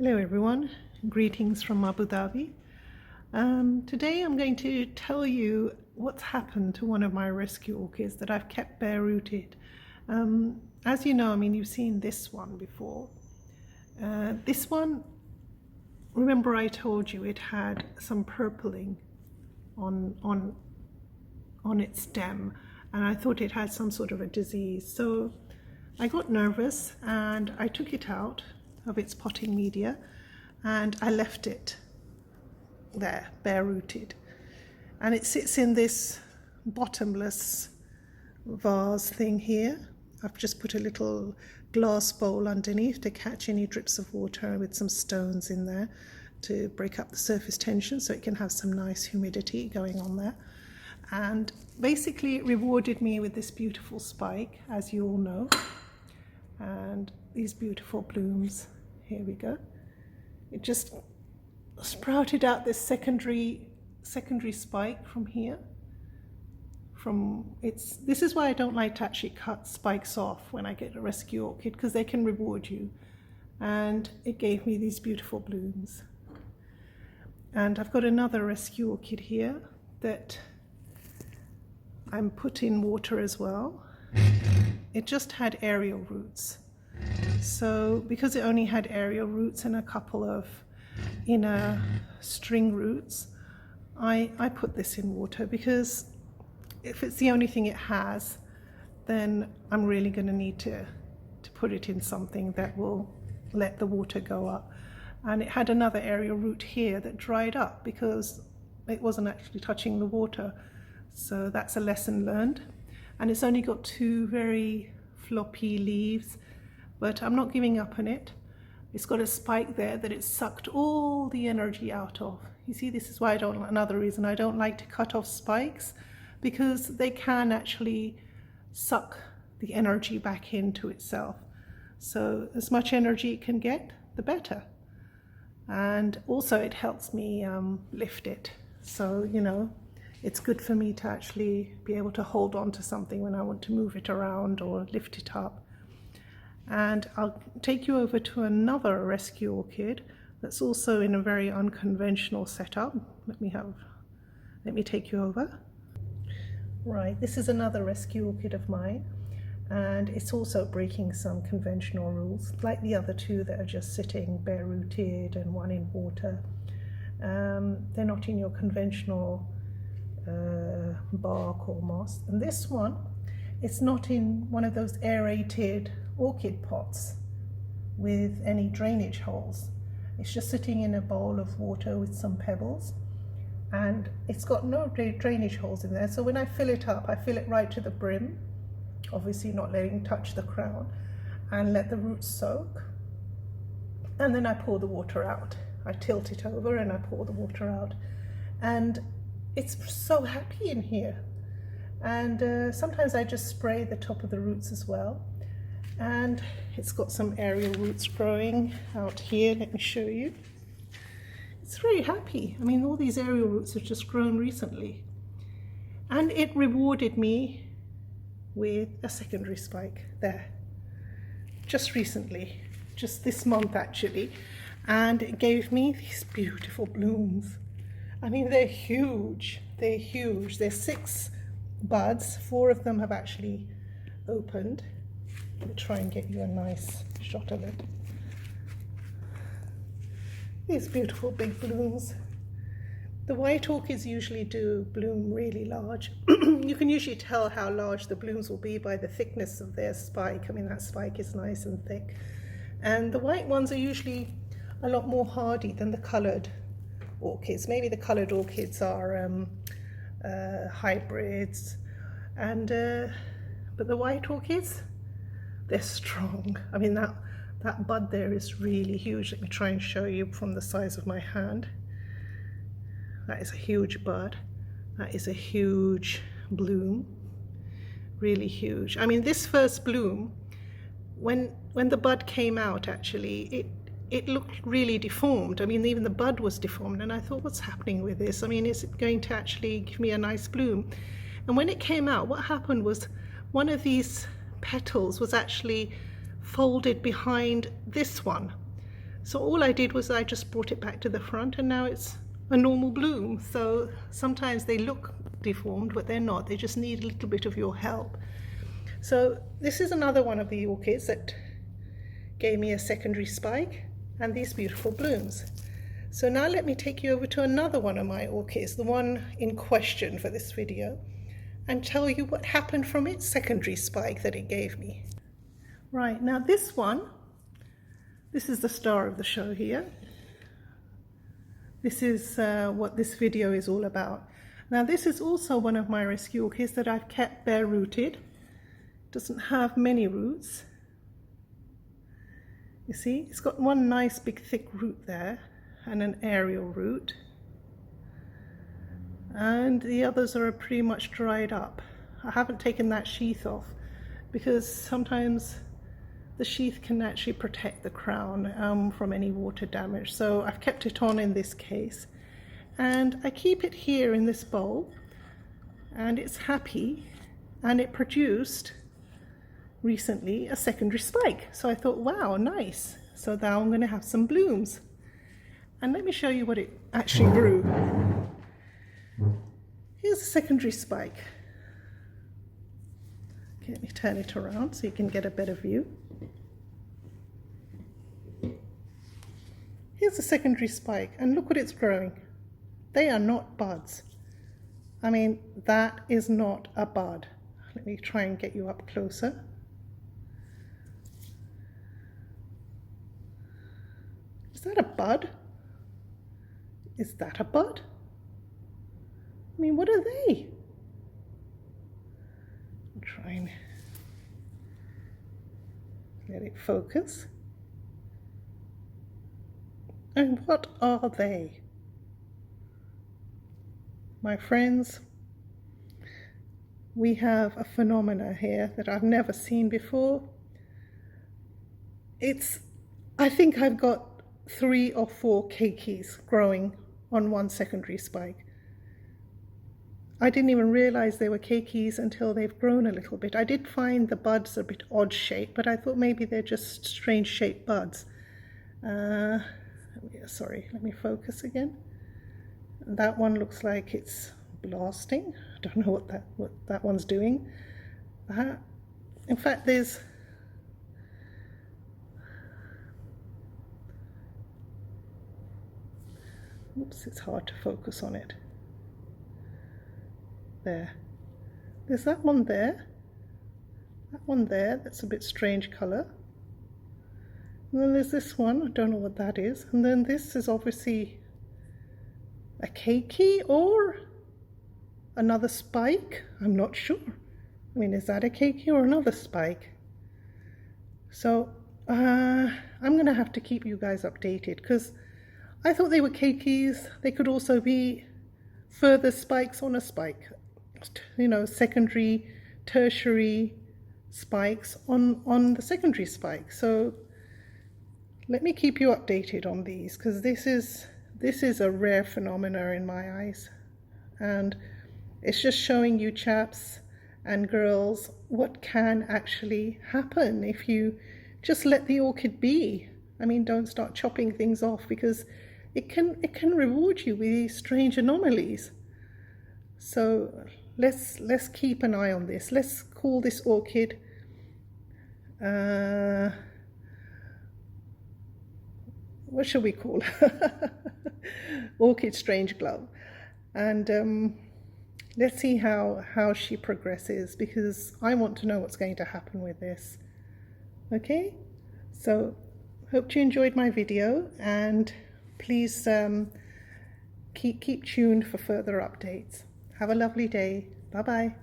Hello everyone, greetings from Abu Dhabi. Today I'm going to tell you what's happened to one of my rescue orchids that I've kept bare rooted. As you know, you've seen this one before. This one, remember I told you it had some purpling on its stem, and I thought it had some sort of a disease. So I got nervous and I took it out of its potting media and I left it there, bare rooted, and it sits in this bottomless vase thing here. I've just put a little glass bowl underneath to catch any drips of water with some stones in there to break up the surface tension so it can have some nice humidity going on there. And basically it rewarded me with this beautiful spike, as you all know, and these beautiful blooms. Here we go. It just sprouted out this secondary spike from here. This is why I don't like to actually cut spikes off when I get a rescue orchid, because they can reward you. And it gave me these beautiful blooms. And I've got another rescue orchid here that I'm putting in water as well. It just had aerial roots. So because it only had aerial roots and a couple of inner string roots, I put this in water, because if it's the only thing it has, then I'm really going to need to put it in something that will let the water go up. And it had another aerial root here that dried up because it wasn't actually touching the water. So that's a lesson learned. And it's only got two very floppy leaves, but I'm not giving up on it. It's got a spike there that it sucked all the energy out of. You see, this is why another reason I don't like to cut off spikes, because they can actually suck the energy back into itself. So as much energy it can get, the better. And also it helps me lift it. So, it's good for me to actually be able to hold on to something when I want to move it around or lift it up. And I'll take you over to another rescue orchid that's also in a very unconventional setup. Let me take you over. Right, this is another rescue orchid of mine, and it's also breaking some conventional rules, like the other two that are just sitting bare rooted and one in water. They're not in your conventional bark or moss. And this one, it's not in one of those aerated orchid pots with any drainage holes. It's just sitting in a bowl of water with some pebbles, and it's got no drainage holes in there. So when I fill it up, I fill it right to the brim, obviously not letting it touch the crown, and let the roots soak. And then I pour the water out. I tilt it over and I pour the water out. And it's so happy in here. And sometimes I just spray the top of the roots as well. And it's got some aerial roots growing out here. Let me show you. It's very happy. All these aerial roots have just grown recently. And it rewarded me with a secondary spike there. Just recently, just this month actually. And it gave me these beautiful blooms. They're huge. They're huge. There's 6 buds. 4 of them have actually opened. Let me try and get you a nice shot of it. These beautiful big blooms. The white orchids usually do bloom really large. You can usually tell how large the blooms will be by the thickness of their spike. that spike is nice and thick. And the white ones are usually a lot more hardy than the coloured orchids. Maybe the coloured orchids are hybrids, but the white orchids, they're strong. That bud there is really huge. Let me try and show you from the size of my hand. That is a huge bud. That is a huge bloom, really huge. This first bloom, when the bud came out, actually, it looked really deformed. Even the bud was deformed, and I thought, what's happening with this? Is it going to actually give me a nice bloom? And when it came out, what happened was one of these petals was actually folded behind this one. So all I did was I just brought it back to the front, and now it's a normal bloom. So sometimes they look deformed, but they're not. They just need a little bit of your help. So this is another one of the orchids that gave me a secondary spike and these beautiful blooms. So now let me take you over to another one of my orchids, the one in question for this video, and tell you what happened from its secondary spike that it gave me. Right, now this one, this is the star of the show here. This is what this video is all about. Now this is also one of my rescue orchids that I've kept bare rooted. Doesn't have many roots. You see, it's got one nice big thick root there and an aerial root, and the others are pretty much dried up. I haven't taken that sheath off because sometimes the sheath can actually protect the crown from any water damage, so I've kept it on in this case, and I keep it here in this bowl, and it's happy, and it produced recently a secondary spike. So I thought, wow, nice. So now I'm going to have some blooms. And let me show you what it actually grew. Here's a secondary spike. Okay, let me turn it around so you can get a better view. Here's a secondary spike, and look what it's growing. They are not buds. I mean, that is not a bud. Let me try and get you up closer. Is that a bud? Is that a bud? I mean, what are they? I'll try and let it focus. And what are they? My friends, we have a phenomena here that I've never seen before. I think I've got 3 or 4 keikis growing on one secondary spike. I didn't even realize they were keikis until they've grown a little bit. I did find the buds a bit odd shaped, but I thought maybe they're just strange shaped buds. Sorry, let me focus again. That one looks like it's blasting. I don't know what that one's doing. In fact, there's oops, it's hard to focus on it. There's that one there. That one there, that's a bit strange colour. And then there's this one, I don't know what that is. And then this is obviously a keiki or another spike. I'm not sure. I mean, is that a keiki or another spike? So I'm going to have to keep you guys updated, because I thought they were keikis. They could also be further spikes on a spike. You know, secondary, tertiary spikes on the secondary spike. So let me keep you updated on these, because this is a rare phenomena in my eyes, and it's just showing you chaps and girls what can actually happen if you just let the orchid be. I mean, don't start chopping things off, because it can reward you with these strange anomalies. So let's keep an eye on this. Let's call this orchid what should we call her? Orchid Strangeglove. And let's see how she progresses, because I want to know what's going to happen with this. Okay, so hope you enjoyed my video, and please keep tuned for further updates. Have a lovely day. Bye bye.